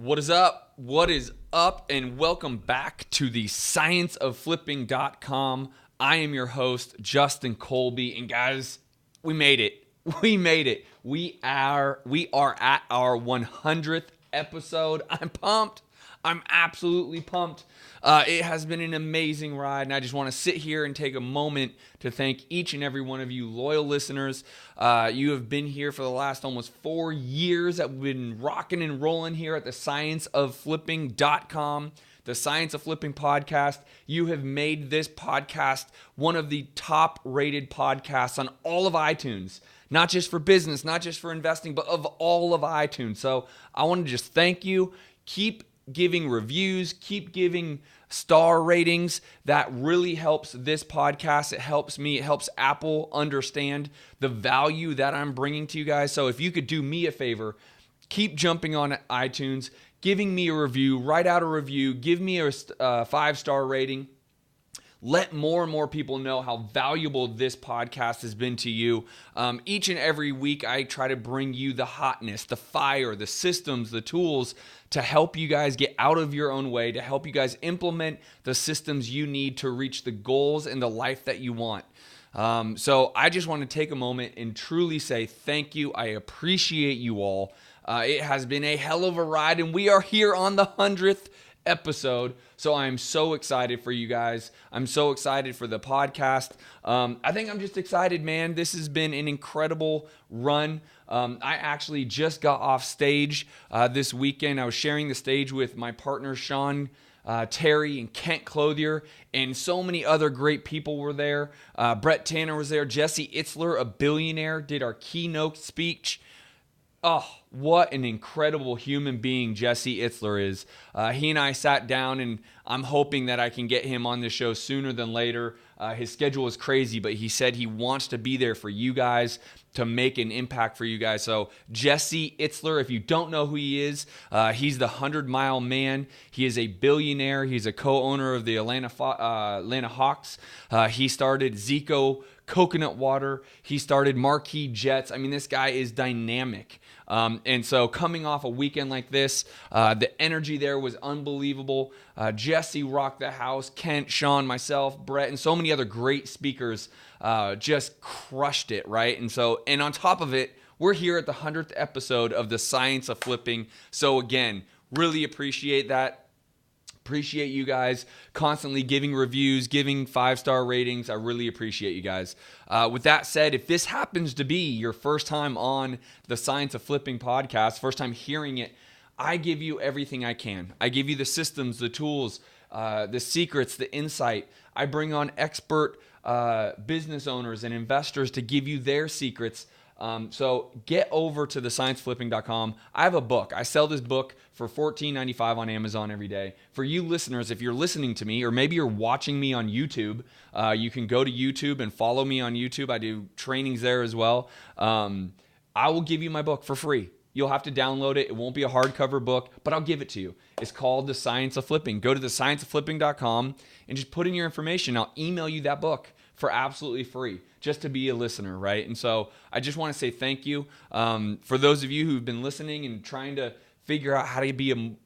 What is up? What is up? And welcome back to the scienceofflipping.com. I am your host, Justin Colby. And guys, we made it. We made it. We are at our 100th episode. I'm pumped. I'm absolutely pumped. It has been an amazing ride, and I just want to sit here and take a moment to thank each and every one of you loyal listeners. You have been here for the last almost 4 years that we've been rocking and rolling here at the scienceofflipping.com, the Science of Flipping podcast. You have made this podcast one of the top-rated podcasts on all of iTunes. Not just for business, not just for investing, but of all of iTunes. So I want to just thank you. Keep giving reviews, keep giving star ratings. That really helps this podcast. It helps me. It helps Apple understand the value that I'm bringing to you guys. So if you could do me a favor, keep jumping on iTunes, giving me a review, write out a review, give me a 5-star rating. Let more and more people know how valuable this podcast has been to you. Each and every week, I try to bring you the hotness, the fire, the systems, the tools to help you guys get out of your own way, to help you guys implement the systems you need to reach the goals and the life that you want. So I just want to take a moment and truly say thank you. I appreciate you all. It has been a hell of a ride, and we are here on the 100th episode. So I'm so excited for you guys. I'm so excited for the podcast. I think I'm just excited, man. This has been an incredible run. I actually just got off stage this weekend. I was sharing the stage with my partner, Sean, Terry, and Kent Clothier, and so many other great people were there. Brett Tanner was there. Jesse Itzler, a billionaire, did our keynote speech. Oh, what an incredible human being Jesse Itzler is. He and I sat down, and I'm hoping that I can get him on the show sooner than later. His schedule is crazy, but he said he wants to be there for you guys, to make an impact for you guys. So Jesse Itzler, if you don't know who he is, he's the 100-mile man. He is a billionaire. He's a co-owner of the Atlanta Hawks. He started Zico Coconut Water. He started Marquee Jets. I mean, this guy is dynamic. And so coming off a weekend like this, the energy there was unbelievable. Jesse rocked the house. Kent, Sean, myself, Brett, and so many other great speakers just crushed it, right? And on top of it, we're here at the 100th episode of the Science of Flipping. So again, really appreciate that. Appreciate you guys constantly giving reviews, giving 5-star ratings. I really appreciate you guys. With that said, if this happens to be your first time on the Science of Flipping podcast, first time hearing it, I give you everything I can. I give you the systems, the tools, the secrets, the insight. I bring on expert business owners and investors to give you their secrets. So get over to thescienceflipping.com. I have a book. I sell this book for $14.95 on Amazon every day. For you listeners, if you're listening to me, or maybe you're watching me on YouTube, you can go to YouTube and follow me on YouTube. I do trainings there as well. I will give you my book for free. You'll have to download it. It won't be a hardcover book, but I'll give it to you. It's called The Science of Flipping. Go to thescienceofflipping.com and just put in your information. I'll email you that book for absolutely free, just to be a listener, right? And so I just want to say thank you. For those of you who've been listening and trying to figure out how to be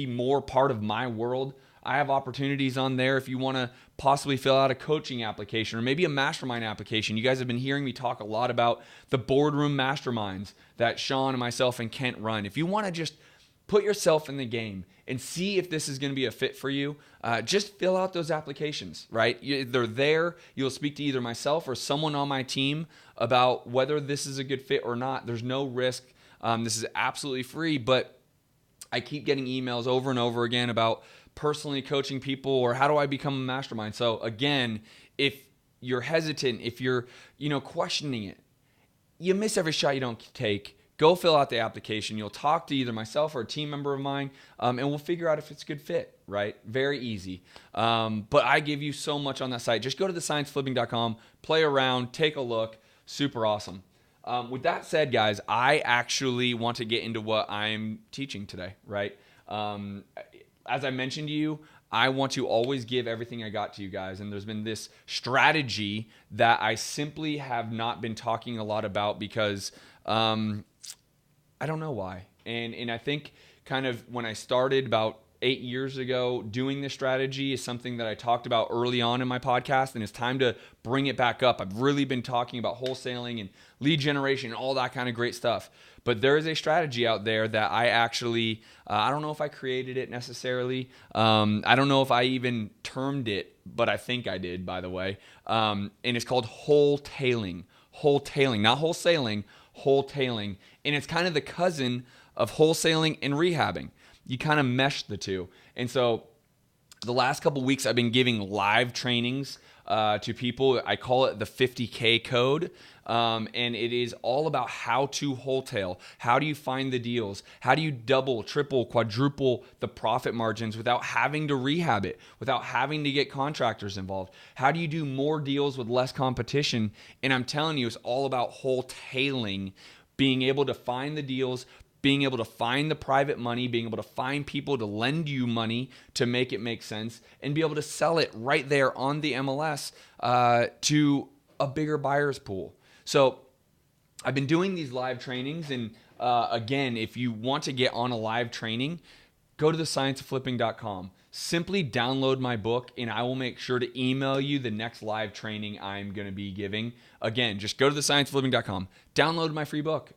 more part of my world, I have opportunities on there if you want to possibly fill out a coaching application or maybe a mastermind application. You guys have been hearing me talk a lot about the boardroom masterminds that Sean and myself and Kent run. If you want to just put yourself in the game and see if this is going to be a fit for you, just fill out those applications, right? They're there. You'll speak to either myself or someone on my team about whether this is a good fit or not. There's no risk. This is absolutely free, but I keep getting emails over and over again about personally coaching people or how do I become a mastermind. So again, if you're hesitant, if you're questioning it, you miss every shot you don't take. Go fill out the application. You'll talk to either myself or a team member of mine, and we'll figure out if it's a good fit, right? Very easy. But I give you so much on that site. Just go to thescienceflipping.com, play around, take a look. Super awesome. With that said, guys, I actually want to get into what I'm teaching today, right? As I mentioned to you, I want to always give everything I got to you guys. And there's been this strategy that I simply have not been talking a lot about because I don't know why. And I think kind of when I started about 8 years ago, doing this strategy is something that I talked about early on in my podcast, and it's time to bring it back up. I've really been talking about wholesaling and lead generation and all that kind of great stuff. But there is a strategy out there that I actually, I don't know if I created it necessarily. I don't know if I even termed it, but I think I did, by the way. And it's called wholetailing. Wholetailing, not wholesaling, wholetailing. And it's kind of the cousin of wholesaling and rehabbing. You kind of mesh the two. And so the last couple of weeks I've been giving live trainings to people. I call it the 50K code. And it is all about how to wholetail. How do you find the deals? How do you double, triple, quadruple the profit margins without having to rehab it, without having to get contractors involved? How do you do more deals with less competition? And I'm telling you, it's all about wholetailing, being able to find the deals, being able to find the private money, being able to find people to lend you money to make it make sense, and be able to sell it right there on the MLS to a bigger buyer's pool. So I've been doing these live trainings, and again, if you want to get on a live training, go to thescienceofflipping.com. Simply download my book, and I will make sure to email you the next live training I'm going to be giving. Again, just go to thescienceofflipping.com, download my free book.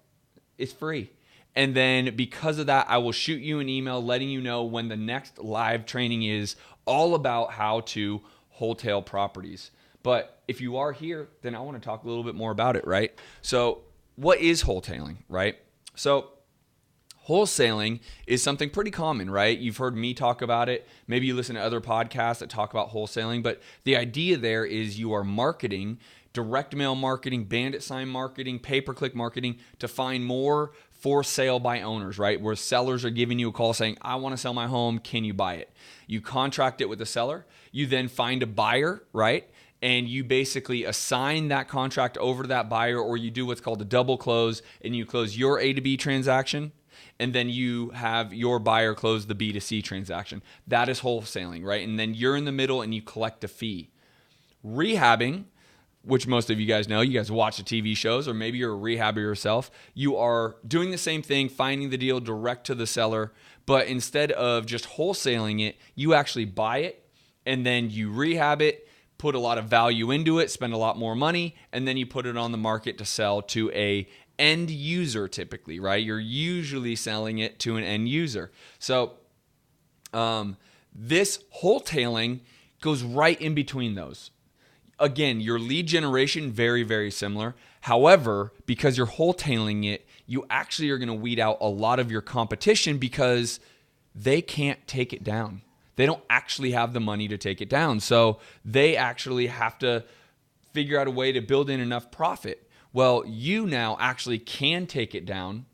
It's free. And then because of that, I will shoot you an email letting you know when the next live training is, all about how to wholetail properties. But if you are here, then I want to talk a little bit more about it, right? So what is wholetailing, right? So wholesaling is something pretty common, right? You've heard me talk about it. Maybe you listen to other podcasts that talk about wholesaling. But the idea there is you are marketing, direct mail marketing, bandit sign marketing, pay-per-click marketing to find more for sale by owners, right? Where sellers are giving you a call saying, I want to sell my home. Can you buy it? You contract it with the seller. You then find a buyer, right? And you basically assign that contract over to that buyer, or you do what's called a double close, and you close your A to B transaction, and then you have your buyer close the B to C transaction. That is wholesaling, right? And then you're in the middle and you collect a fee. Rehabbing, which most of you guys know, you guys watch the TV shows, or maybe you're a rehabber yourself. You are doing the same thing, finding the deal direct to the seller, but instead of just wholesaling it, you actually buy it, and then you rehab it, put a lot of value into it, spend a lot more money, and then you put it on the market to sell to a end user typically, right? You're usually selling it to an end user. So this wholetailing goes right in between those. Again, your lead generation, very, very similar. However, because you're wholetailing it, you actually are going to weed out a lot of your competition because they can't take it down. They don't actually have the money to take it down. So they actually have to figure out a way to build in enough profit. Well, you now actually can take it down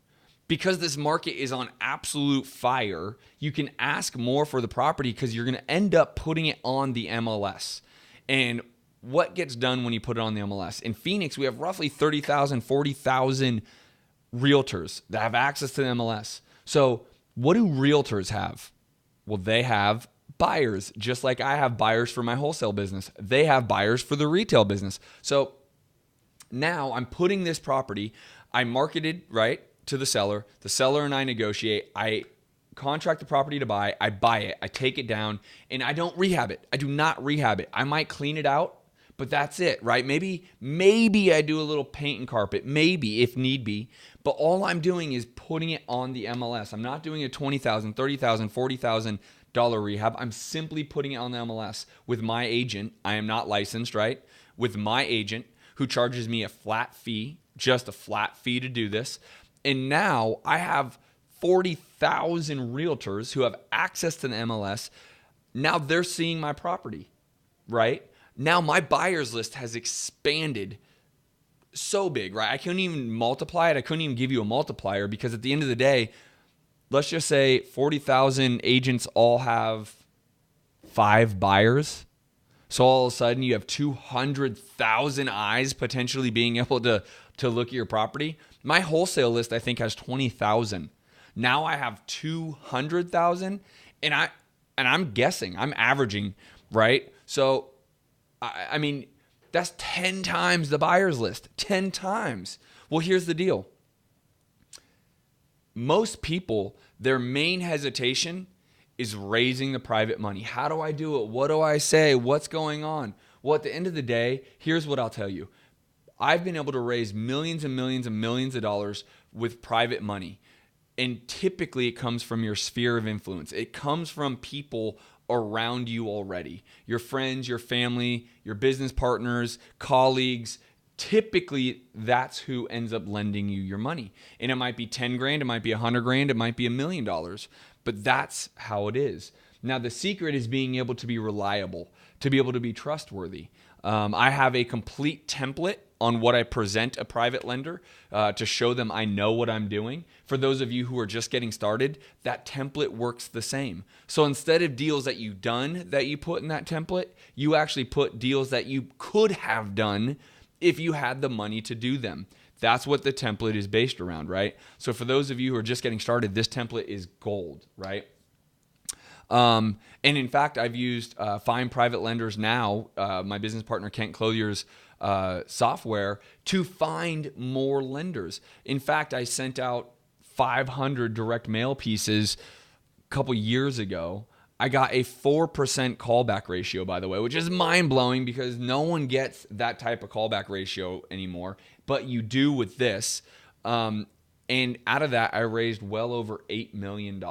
because this market is on absolute fire. You can ask more for the property because you're going to end up putting it on the MLS. And what gets done when you put it on the MLS? In Phoenix, we have roughly 30,000, 40,000 realtors that have access to the MLS. So what do realtors have? Well, they have buyers, just like I have buyers for my wholesale business. They have buyers for the retail business. So now I'm putting this property, I marketed, right, to the seller. The seller and I negotiate. I contract the property to buy. I buy it. I take it down, and I don't rehab it. I do not rehab it. I might clean it out, but that's it, right? Maybe I do a little paint and carpet, maybe if need be. But all I'm doing is putting it on the MLS. I'm not doing a $20,000, $30,000, $40,000 rehab. I'm simply putting it on the MLS with my agent. I am not licensed, right? With my agent who charges me a flat fee, just a flat fee to do this. And now I have 40,000 realtors who have access to the MLS. Now they're seeing my property, right? Now my buyers list has expanded so big, right? I couldn't even multiply it. I couldn't even give you a multiplier because at the end of the day, let's just say 40,000 agents all have 5 buyers. So all of a sudden you have 200,000 eyes potentially being able to look at your property. My wholesale list, I think, has 20,000. Now I have 200,000, and I'm guessing, I'm averaging, right? So I mean, that's 10 times the buyer's list, 10 times. Well, here's the deal. most people, their main hesitation is raising the private money. How do I do it? What do I say? What's going on? Well, at the end of the day, here's what I'll tell you. I've been able to raise millions and millions and millions of dollars with private money. And typically it comes from your sphere of influence. It comes from people around you already. Your friends, your family, your business partners, colleagues. Typically that's who ends up lending you your money. And it might be 10 grand, it might be 100 grand, it might be $1 million. But that's how it is. Now the secret is being able to be reliable, to be able to be trustworthy. I have a complete template on what I present a private lender to show them I know what I'm doing. For those of you who are just getting started, that template works the same. So instead of deals that you've done that you put in that template, you actually put deals that you could have done if you had the money to do them. That's what the template is based around, right? So for those of you who are just getting started, this template is gold, right? And in fact, I've used Find Private Lenders now, my business partner Kent Clothier's software, to find more lenders. In fact, I sent out 500 direct mail pieces a couple years ago. I got a 4% callback ratio, by the way, which is mind-blowing because no one gets that type of callback ratio anymore, but you do with this. And out of that, I raised well over $8 million,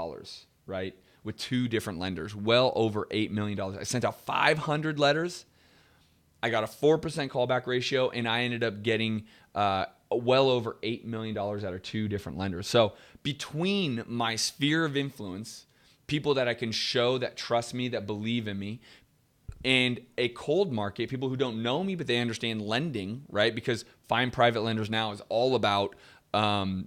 right? With 2 different lenders, well over $8 million. I sent out 500 letters. I got a 4% callback ratio, and I ended up getting well over $8 million out of 2 different lenders. So between my sphere of influence, people that I can show that trust me, that believe in me, and a cold market, people who don't know me, but they understand lending, right? Because Find Private Lenders now is all about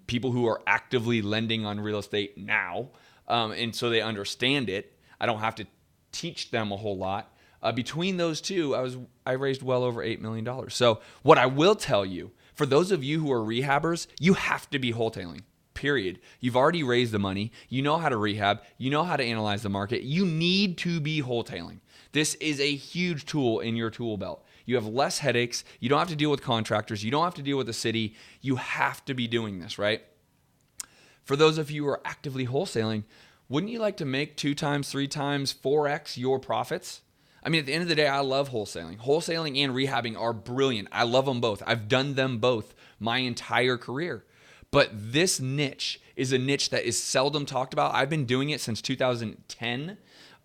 people who are actively lending on real estate now. And so they understand it. I don't have to teach them a whole lot. Between those two, I raised well over $8 million. So what I will tell you, for those of you who are rehabbers, you have to be wholetailing, period. You've already raised the money. You know how to rehab. You know how to analyze the market. You need to be wholetailing. This is a huge tool in your tool belt. You have less headaches. You don't have to deal with contractors. You don't have to deal with the city. You have to be doing this, right? For those of you who are actively wholesaling, wouldn't you like to make 2 times, 3 times, 4x your profits? I mean, at the end of the day, I love wholesaling. Wholesaling and rehabbing are brilliant. I love them both. I've done them both my entire career. But this niche is a niche that is seldom talked about. I've been doing it since 2010.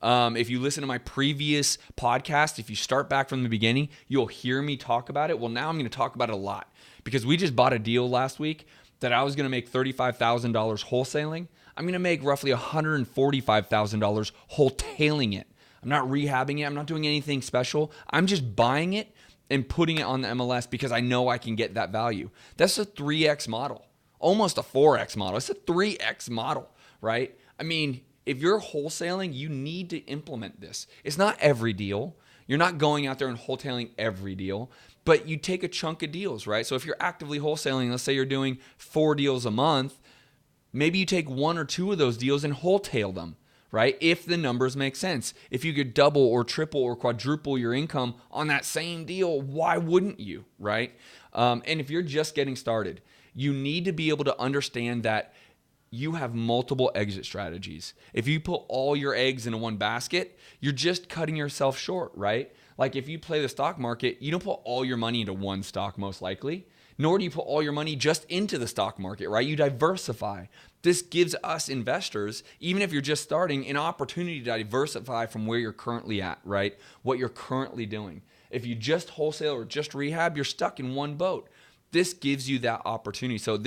If you listen to my previous podcast, if you start back from the beginning, you'll hear me talk about it. Well, now I'm going to talk about it a lot because we just bought a deal last week that I was going to make $35,000 wholesaling. I'm going to make roughly $145,000 wholetailing it. I'm not rehabbing it. I'm not doing anything special. I'm just buying it and putting it on the MLS because I know I can get that value. That's a 3X model, almost a 4X model. It's a 3X model, right? I mean, if you're wholesaling, you need to implement this. It's not every deal. You're not going out there and wholetailing every deal, but you take a chunk of deals, right? So if you're actively wholesaling, let's say you're doing 4 deals a month, maybe you take 1 or 2 of those deals and wholetail them, right? If the numbers make sense. If you could double or triple or quadruple your income on that same deal, why wouldn't you, right? And if you're just getting started, you need to be able to understand that you have multiple exit strategies. If you put all your eggs into one basket, you're just cutting yourself short, right? Like if you play the stock market, you don't put all your money into one stock most likely, nor do you put all your money just into the stock market, right? You diversify. This gives us investors, even if you're just starting, an opportunity to diversify from where you're currently at, right? What you're currently doing. If you just wholesale or just rehab, you're stuck in one boat. This gives you that opportunity. So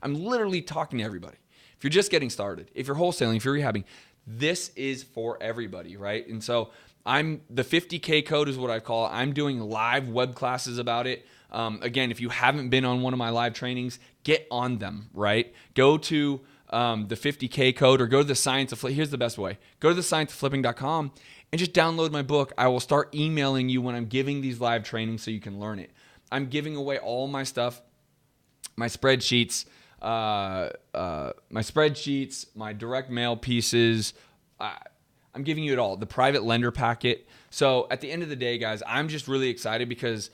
I'm literally talking to everybody. If you're just getting started, if you're wholesaling, if you're rehabbing, this is for everybody, right? And so the 50K code is what I call it. I'm doing live web classes about it. Again, if you haven't been on one of my live trainings, get on them, right? Go to the 50K code or go to the Science of Flipping. Here's the best way. Go to the scienceofflipping.com and just download my book. I will start emailing you when I'm giving these live trainings so you can learn it. I'm giving away all my stuff, my spreadsheets, my direct mail pieces. I'm giving you it all. The private lender packet. So at the end of the day, guys, I'm just really excited because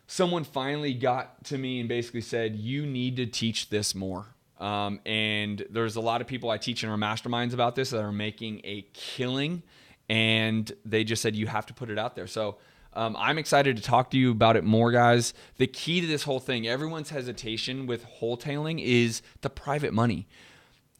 someone finally got to me and basically said, you need to teach this more. And there's a lot of people I teach in our masterminds about this that are making a killing, and they just said you have to put it out there. So I'm excited to talk to you about it more, guys. The key to this whole thing, everyone's hesitation with wholetailing is the private money.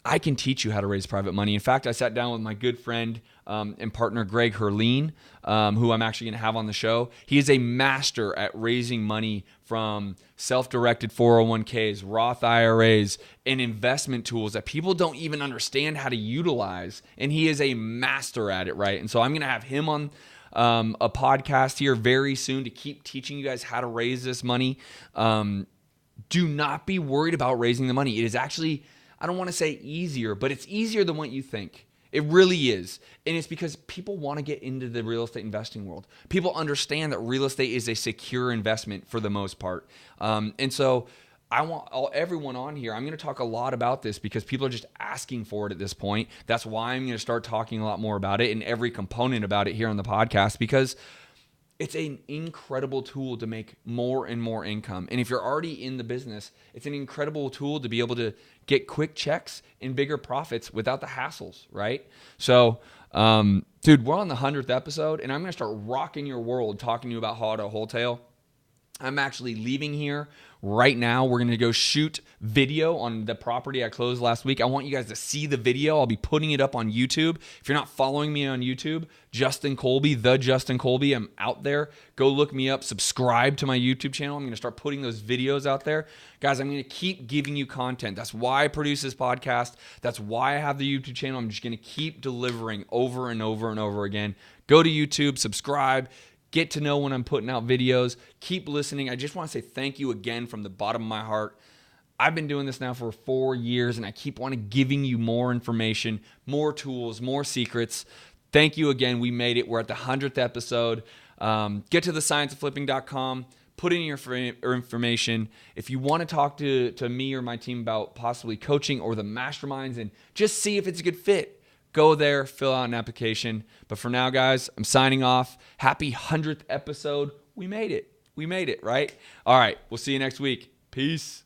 I can teach you how to raise private money. In fact, I sat down with my good friend and partner, Greg Herline, who I'm actually going to have on the show. He is a master at raising money from self-directed 401ks, Roth IRAs, and investment tools that people don't even understand how to utilize. And he is a master at it, right? And so I'm going to have him on a podcast here very soon to keep teaching you guys how to raise this money. Do not be worried about raising the money. It is actually, I don't want to say easier, but it's easier than what you think. It really is. And it's because people want to get into the real estate investing world. People understand that real estate is a secure investment for the most part. And so I want everyone on here. I'm going to talk a lot about this because people are just asking for it at this point. That's why I'm going to start talking a lot more about it and every component about it here on the podcast, because it's an incredible tool to make more and more income. And if you're already in the business, it's an incredible tool to be able to get quick checks and bigger profits without the hassles, right? So, dude, we're on the 100th episode, and I'm going to start rocking your world talking to you about how to wholetail. I'm actually leaving here right now. We're going to go shoot video on the property I closed last week. I want you guys to see the video. I'll be putting it up on YouTube. If you're not following me on YouTube, Justin Colby, the Justin Colby, I'm out there. Go look me up. Subscribe to my YouTube channel. I'm going to start putting those videos out there. Guys, I'm going to keep giving you content. That's why I produce this podcast. That's why I have the YouTube channel. I'm just going to keep delivering over and over and over again. Go to YouTube, subscribe. Get to know when I'm putting out videos. Keep listening. I just want to say thank you again from the bottom of my heart. I've been doing this now for 4 years, and I keep wanting giving you more information, more tools, more secrets. Thank you again. We made it. We're at the 100th episode. Get to thescienceofflipping.com. Put in your information. If you want to talk to me or my team about possibly coaching or the masterminds and just see if it's a good fit, go there, fill out an application. But for now, guys, I'm signing off. Happy 100th episode. We made it. We made it, right? All right. We'll see you next week. Peace.